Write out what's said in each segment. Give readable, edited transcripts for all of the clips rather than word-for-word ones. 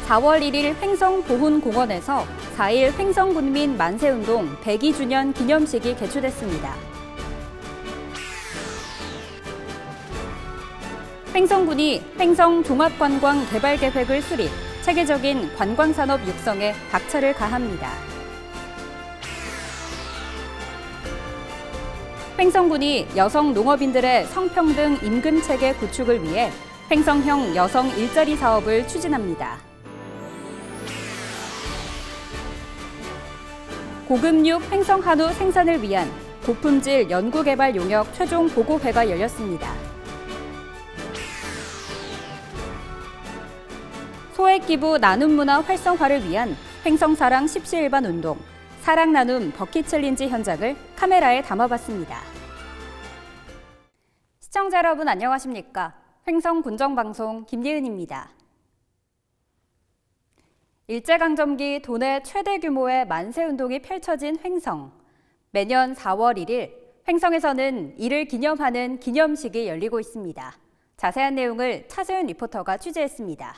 4월 1일 횡성보훈공원에서 4.1 횡성군민 만세운동 102주년 기념식이 개최됐습니다. 횡성군이 횡성종합관광개발계획을 수립, 체계적인 관광산업 육성에 박차를 가합니다. 횡성군이 여성 농업인들의 성평등 임금체계 구축을 위해 횡성형 여성 일자리 사업을 추진합니다. 고급육 횡성한우 생산을 위한 고품질 연구개발 용역 최종 보고회가 열렸습니다. 소액기부 나눔문화 활성화를 위한 횡성사랑 십시일반 운동, 사랑 나눔 버킷 챌린지 현장을 카메라에 담아봤습니다. 시청자 여러분 안녕하십니까? 횡성군정방송 김예은입니다. 일제강점기 도내 최대 규모의 만세운동이 펼쳐진 횡성. 매년 4월 1일 횡성에서는 이를 기념하는 기념식이 열리고 있습니다. 자세한 내용을 차세윤 리포터가 취재했습니다.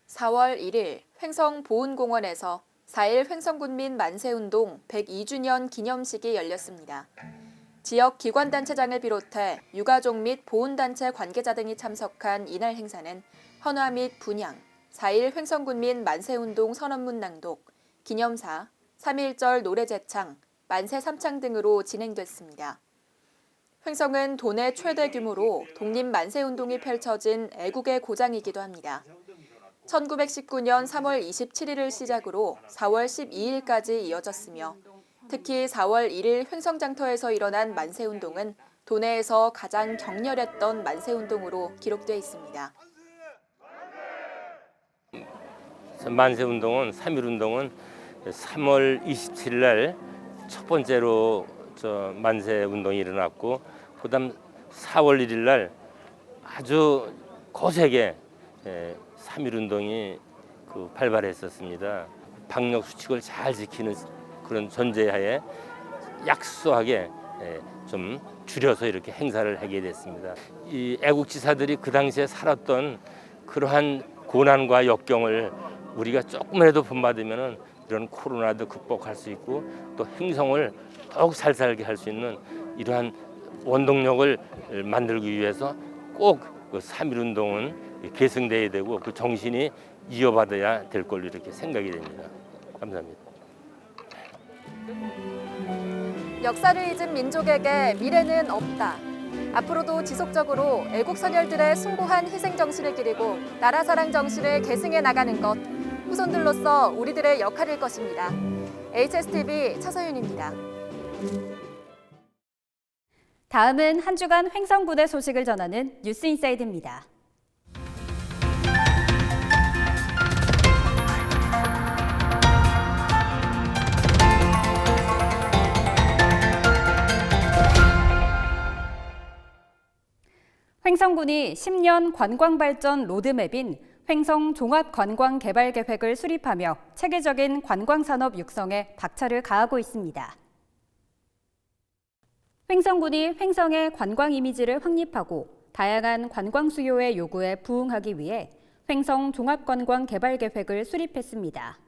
4월 1일 횡성보훈공원에서 4.1 횡성군민 만세운동 102주년 기념식이 열렸습니다. 지역 기관단체장을 비롯해 유가족 및 보훈단체 관계자 등이 참석한 이날 행사는 헌화 및 분향, 4.1 횡성군민 만세운동 선언문 낭독, 기념사, 3.1절 노래 제창, 만세 삼창 등으로 진행됐습니다. 횡성은 도내 최대 규모로 독립 만세운동이 펼쳐진 애국의 고장이기도 합니다. 1919년 3월 27일을 시작으로 4월 12일까지 이어졌으며 특히 4월 1일 횡성장터에서 일어난 만세운동은 도내에서 가장 격렬했던 만세운동으로 기록돼 있습니다. 만세운동은 3.1운동은 3월 27일 날 첫 번째로 만세운동이 일어났고 그다음 4월 1일 날 아주 거세게 3.1운동이 발발했었습니다. 방역 수칙을 잘 지키는 그런 전제하에 약소하게 좀 줄여서 이렇게 행사를 하게 됐습니다. 이 애국지사들이 그 당시에 살았던 그러한 고난과 역경을 우리가 조금이라도 본받으면 이런 코로나도 극복할 수 있고 또 횡성을 더욱 살살게 할 수 있는 이러한 원동력을 만들기 위해서 꼭 그 3.1운동은 계승돼야 되고 그 정신이 이어받아야 될 걸로 이렇게 생각이 됩니다. 감사합니다. 역사를 잊은 민족에게 미래는 없다. 앞으로도 지속적으로 애국 선열들의 숭고한 희생 정신을 기리고 나라 사랑 정신을 계승해 나가는 것, 후손들로서 우리들의 역할일 것입니다. HSTV 차서윤입니다. 다음은 한 주간 횡성군의 소식을 전하는 뉴스인사이드입니다. 횡성군이 10년 관광발전 로드맵인 횡성 종합관광개발계획을 수립하며 체계적인 관광산업 육성에 박차를 가하고 있습니다. 횡성군이 횡성의 관광 이미지를 확립하고 다양한 관광 수요의 요구에 부응하기 위해 횡성 종합관광개발계획을 수립했습니다.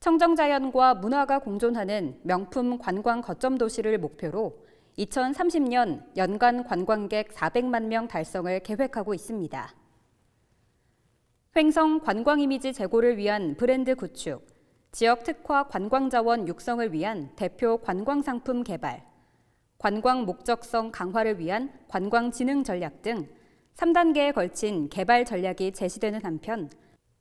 청정자연과 문화가 공존하는 명품 관광 거점 도시를 목표로 2030년 연간 관광객 400만 명 달성을 계획하고 있습니다. 횡성 관광 이미지 제고를 위한 브랜드 구축, 지역 특화 관광 자원 육성을 위한 대표 관광 상품 개발, 관광 목적성 강화를 위한 관광 진흥 전략 등 3단계에 걸친 개발 전략이 제시되는 한편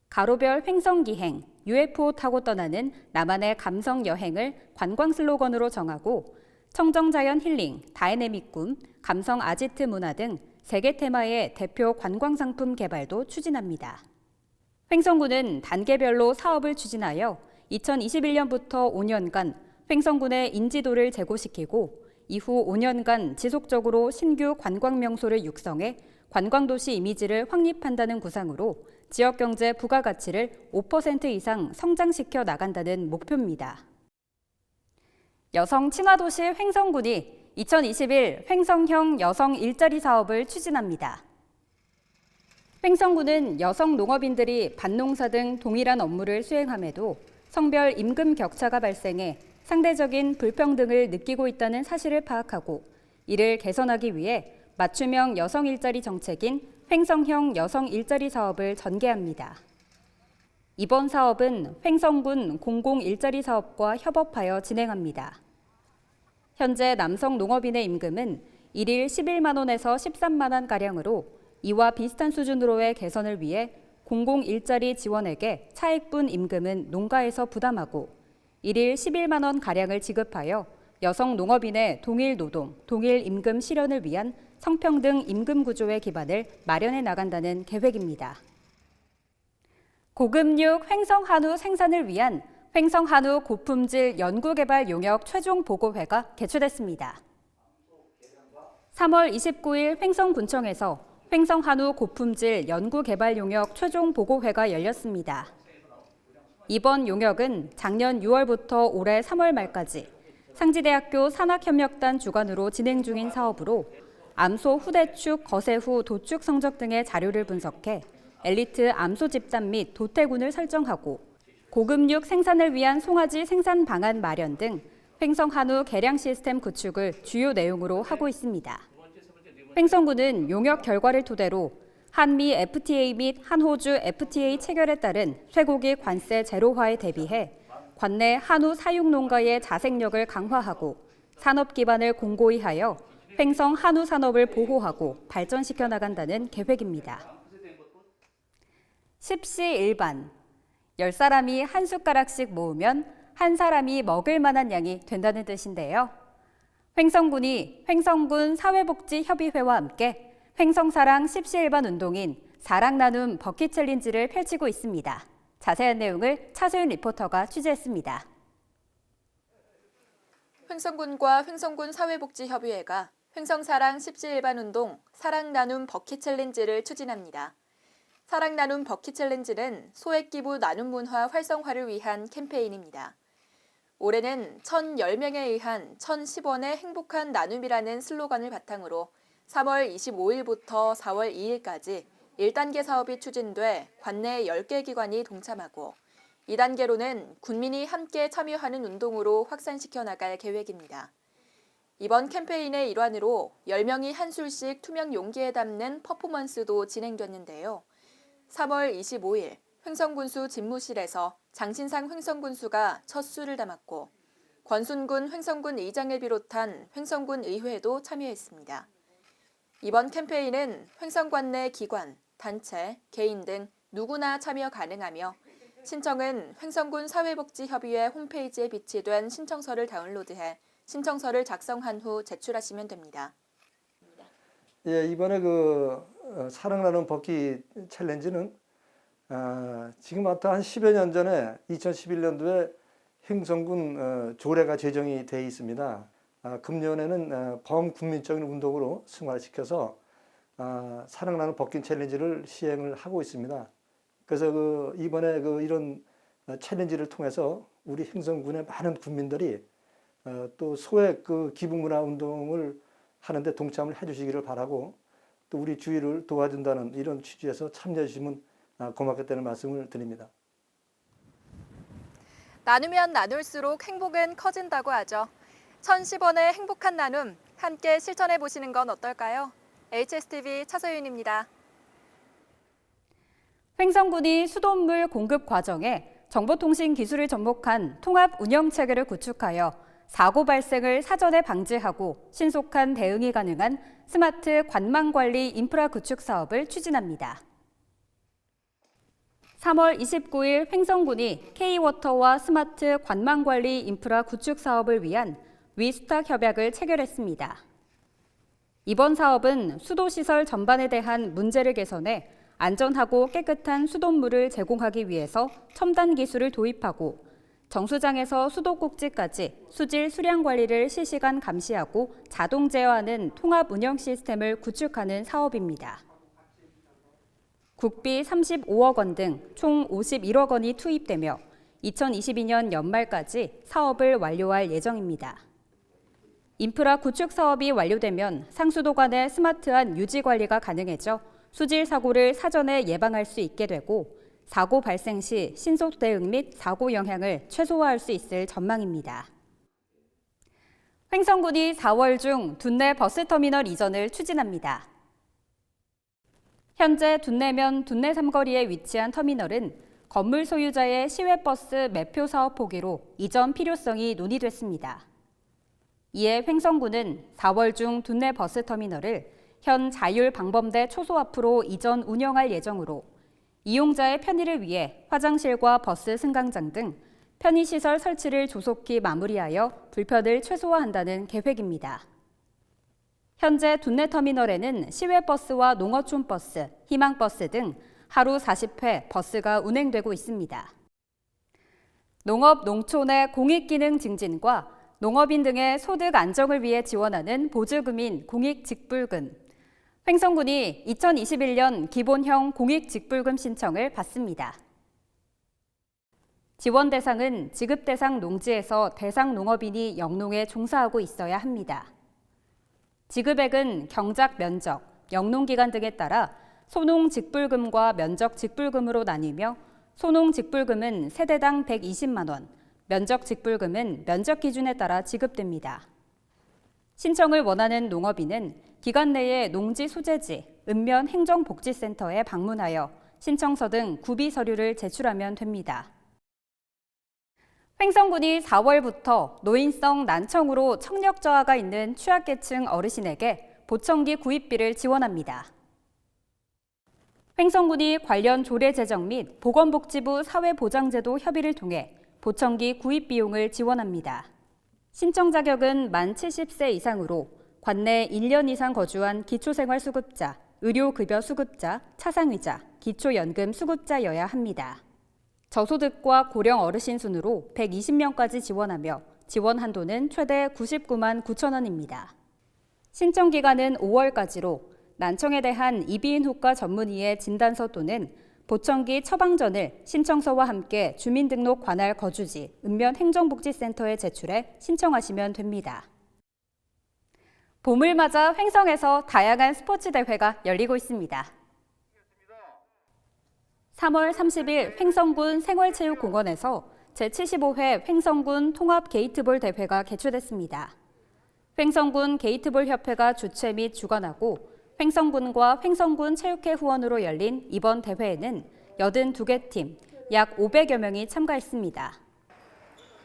가로별 횡성 기행, UFO 타고 떠나는 나만의 감성 여행을 관광 슬로건으로 정하고 청정자연 힐링, 다이내믹 꿈, 감성 아지트 문화 등 3개 테마의 대표 관광 상품 개발도 추진합니다. 횡성군은 단계별로 사업을 추진하여 2021년부터 5년간 횡성군의 인지도를 제고시키고 이후 5년간 지속적으로 신규 관광 명소를 육성해 관광도시 이미지를 확립한다는 구상으로 지역경제 부가가치를 5% 이상 성장시켜 나간다는 목표입니다. 여성 친화도시 횡성군이 2021 횡성형 여성 일자리 사업을 추진합니다. 횡성군은 여성 농업인들이 밭농사 등 동일한 업무를 수행함에도 성별 임금 격차가 발생해 상대적인 불평등을 느끼고 있다는 사실을 파악하고 이를 개선하기 위해 맞춤형 여성 일자리 정책인 횡성형 여성 일자리 사업을 전개합니다. 이번 사업은 횡성군 공공 일자리 사업과 협업하여 진행합니다. 현재 남성 농업인의 임금은 일일 11만 원에서 13만 원가량으로 이와 비슷한 수준으로의 개선을 위해 공공 일자리 지원액의 차액분 임금은 농가에서 부담하고 일일 11만 원가량을 지급하여 여성 농업인의 동일 노동, 동일 임금 실현을 위한 성평등 임금 구조의 기반을 마련해 나간다는 계획입니다. 고급육 횡성한우 생산을 위한 횡성한우 고품질 연구개발 용역 최종 보고회가 개최됐습니다. 3월 29일 횡성군청에서 횡성한우 고품질 연구개발 용역 최종 보고회가 열렸습니다. 이번 용역은 작년 6월부터 올해 3월 말까지 상지대학교 산학협력단 주관으로 진행 중인 사업으로 암소 후대축, 거세후, 도축 성적 등의 자료를 분석해 엘리트 암소 집단 및 도태군을 설정하고 고급육 생산을 위한 송아지 생산 방안 마련 등 횡성한우 개량 시스템 구축을 주요 내용으로 하고 있습니다. 횡성군은 용역 결과를 토대로 한미 FTA 및 한호주 FTA 체결에 따른 쇠고기 관세 제로화에 대비해 관내 한우 사육 농가의 자생력을 강화하고 산업 기반을 공고히 하여 횡성 한우 산업을 보호하고 발전시켜 나간다는 계획입니다. 십시일반, 10사람이 한 숟가락씩 모으면 한 사람이 먹을 만한 양이 된다는 뜻인데요. 횡성군이 횡성군 사회복지협의회와 함께 횡성사랑 십시일반 운동인 사랑 나눔 버킷 챌린지를 펼치고 있습니다. 자세한 내용을 차소윤 리포터가 취재했습니다. 횡성군과 횡성군 사회복지협의회가 횡성사랑 십시일반 운동 사랑 나눔 버킷 챌린지를 추진합니다. 사랑 나눔 버킷 챌린지는 소액 기부 나눔 문화 활성화를 위한 캠페인입니다. 올해는 1,010명에 의한 1,010원의 행복한 나눔이라는 슬로건을 바탕으로 3월 25일부터 4월 2일까지 1단계 사업이 추진돼 관내 10개 기관이 동참하고 2단계로는 군민이 함께 참여하는 운동으로 확산시켜 나갈 계획입니다. 이번 캠페인의 일환으로 10명이 한 술씩 투명 용기에 담는 퍼포먼스도 진행됐는데요. 3월 25일 횡성군수 집무실에서 장신상 횡성군수가 첫 술을 담았고 권순군 횡성군 의장을 비롯한 횡성군 의회도 참여했습니다. 이번 캠페인은 횡성관 내 기관, 단체, 개인 등 누구나 참여 가능하며 신청은 횡성군 사회복지협의회 홈페이지에 비치된 신청서를 다운로드해 신청서를 작성한 후 제출하시면 됩니다. 예, 이번에 사랑 나눔 버킷 챌린지는 지금부터 한 10여 년 전에 2011년도에 횡성군 조례가 제정이 되어 있습니다. 금년에는 범국민적인 운동으로 승화시켜서 사랑 나눔 버킷 챌린지를 시행을 하고 있습니다. 그래서 이번에 이런 챌린지를 통해서 우리 횡성군의 많은 국민들이 또 소액 기부문화 운동을 하는데 동참을 해주시기를 바라고 또 우리 주위를 도와준다는 이런 취지에서 참여해 주시면 고맙겠다는 말씀을 드립니다. 나누면 나눌수록 행복은 커진다고 하죠. 1,010원의 행복한 나눔 함께 실천해 보시는 건 어떨까요? HSTV 차소윤입니다. 횡성군이 수돗물 공급 과정에 정보통신 기술을 접목한 통합 운영 체계를 구축하여 사고 발생을 사전에 방지하고 신속한 대응이 가능한 스마트 관망관리 인프라 구축 사업을 추진합니다. 3월 29일 횡성군이 K워터와 스마트 관망관리 인프라 구축 사업을 위한 위수탁 협약을 체결했습니다. 이번 사업은 수도시설 전반에 대한 문제를 개선해 안전하고 깨끗한 수돗물을 제공하기 위해서 첨단 기술을 도입하고 정수장에서 수도꼭지까지 수질 수량 관리를 실시간 감시하고 자동 제어하는 통합 운영 시스템을 구축하는 사업입니다. 국비 35억 원 등 총 51억 원이 투입되며 2022년 연말까지 사업을 완료할 예정입니다. 인프라 구축 사업이 완료되면 상수도 간의 스마트한 유지 관리가 가능해져 수질 사고를 사전에 예방할 수 있게 되고 사고 발생 시 신속 대응 및 사고 영향을 최소화할 수 있을 전망입니다. 횡성군이 4월 중 둔내 버스터미널 이전을 추진합니다. 현재 둔내면 둔내 삼거리에 위치한 터미널은 건물 소유자의 시외버스 매표 사업 포기로 이전 필요성이 논의됐습니다. 이에 횡성군은 4월 중 둔내 버스터미널을 현 자율방범대 초소 앞으로 이전 운영할 예정으로 이용자의 편의를 위해 화장실과 버스 승강장 등 편의시설 설치를 조속히 마무리하여 불편을 최소화한다는 계획입니다. 현재 둔내터미널에는 시외버스와 농어촌버스, 희망버스 등 하루 40회 버스가 운행되고 있습니다. 농업, 농촌의 공익기능 증진과 농업인 등의 소득 안정을 위해 지원하는 보조금인 공익직불금. 횡성군이 2021년 기본형 공익직불금 신청을 받습니다. 지원 대상은 지급 대상 농지에서 대상 농업인이 영농에 종사하고 있어야 합니다. 지급액은 경작 면적, 영농기간 등에 따라 소농직불금과 면적직불금으로 나뉘며 소농직불금은 세대당 120만 원, 면적직불금은 면적 기준에 따라 지급됩니다. 신청을 원하는 농업인은 기간 내에 농지 소재지, 읍면 행정복지센터에 방문하여 신청서 등 구비 서류를 제출하면 됩니다. 횡성군이 4월부터 노인성 난청으로 청력 저하가 있는 취약계층 어르신에게 보청기 구입비를 지원합니다. 횡성군이 관련 조례 제정 및 보건복지부 사회보장제도 협의를 통해 보청기 구입 비용을 지원합니다. 신청 자격은 만 70세 이상으로 관내 1년 이상 거주한 기초생활수급자, 의료급여수급자, 차상위자, 기초연금 수급자여야 합니다. 저소득과 고령 어르신 순으로 120명까지 지원하며 지원 한도는 최대 99만 9천 원입니다. 신청 기간은 5월까지로 난청에 대한 이비인 후과 전문의의 진단서 또는 보청기 처방전을 신청서와 함께 주민등록 관할 거주지, 읍면 행정복지센터에 제출해 신청하시면 됩니다. 봄을 맞아 횡성에서 다양한 스포츠 대회가 열리고 있습니다. 3월 30일 횡성군 생활체육공원에서 제75회 횡성군 통합 게이트볼 대회가 개최됐습니다. 횡성군 게이트볼 협회가 주최 및 주관하고 횡성군과 횡성군 체육회 후원으로 열린 이번 대회에는 82개 팀, 약 500여 명이 참가했습니다.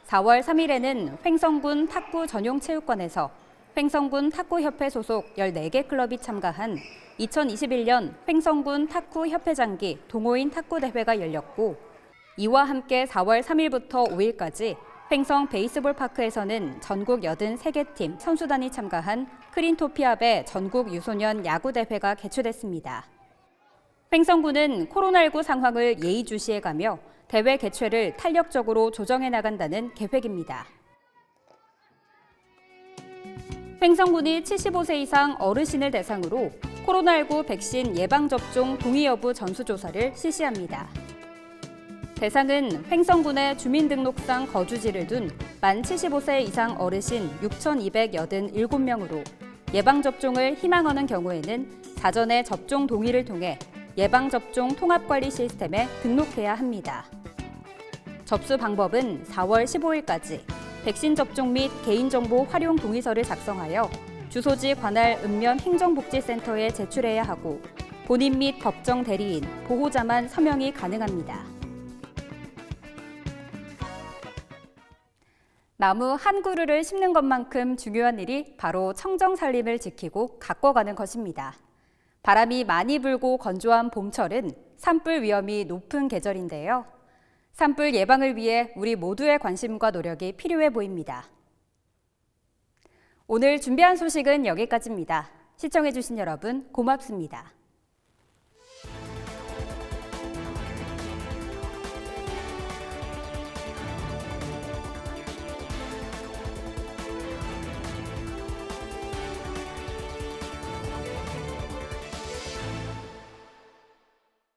4월 3일에는 횡성군 탁구 전용체육관에서 횡성군 탁구협회 소속 14개 클럽이 참가한 2021년 횡성군 탁구협회장기 동호인 탁구대회가 열렸고 이와 함께 4월 3일부터 5일까지 횡성 베이스볼 파크에서는 전국 83개 팀 선수단이 참가한 크린토피압의 전국 유소년 야구대회가 개최됐습니다. 횡성군은 코로나19 상황을 예의주시해가며 대회 개최를 탄력적으로 조정해 나간다는 계획입니다. 횡성군이 75세 이상 어르신을 대상으로 코로나19 백신 예방접종 동의 여부 전수조사를 실시합니다. 대상은 횡성군의 주민등록상 거주지를 둔 만 75세 이상 어르신 6,287명으로 예방접종을 희망하는 경우에는 사전에 접종 동의를 통해 예방접종 통합관리 시스템에 등록해야 합니다. 접수 방법은 4월 15일까지 백신 접종 및 개인정보 활용 동의서를 작성하여 주소지 관할 읍면 행정복지센터에 제출해야 하고 본인 및 법정 대리인, 보호자만 서명이 가능합니다. 나무 한 그루를 심는 것만큼 중요한 일이 바로 청정살림을 지키고 가꿔가는 것입니다. 바람이 많이 불고 건조한 봄철은 산불 위험이 높은 계절인데요. 산불 예방을 위해 우리 모두의 관심과 노력이 필요해 보입니다. 오늘 준비한 소식은 여기까지입니다. 시청해주신 여러분 고맙습니다.